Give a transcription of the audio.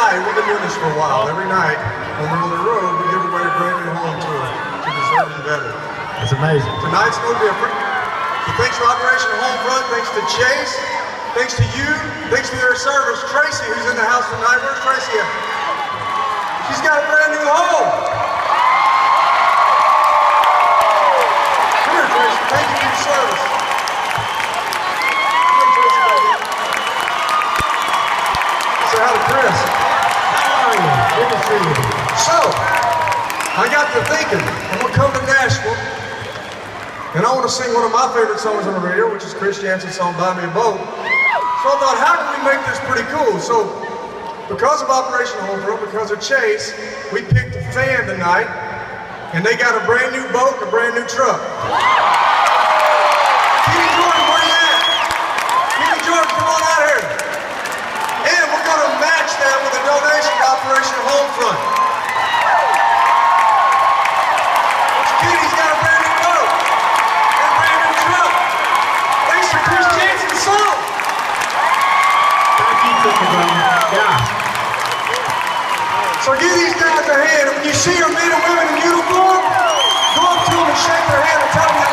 night, we've been doing this for a while. Every night when we're on the road, we give away a brand new home to deserving veterans. It's amazing. Tonight's no different. So thanks to Operation Homefront, thanks to Chase, thanks to you, thanks to their service. Tracy, who's in the house tonight, where's Tracy at? She's got a brand new home. Come here, Tracy. Thank you for your service. Come here, Tracy, baby. Say hi to Chris. How are you? Good to see you. So, I got to thinking, I'm going to come to Nashville, and I want to sing one of my favorite songs on the radio, which is Chris Janson's song, Buy Me a Boat. So I thought, how can we make this pretty cool? So, because of Operation Homefront, because of Chase, we picked a fan tonight, and they got a brand new boat and a brand new truck. Kenny Jordan, where you at? Kenny Jordan, come on out here. And we're going to match that with a donation to Operation Homefront. Kenny's got a brand new boat and a brand new truck. Thanks to Chris Janson's song. Thank you, McGraw. Yeah. So give these guys a hand, and when you see your men and women in uniform, go up to them and shake their hand and tell them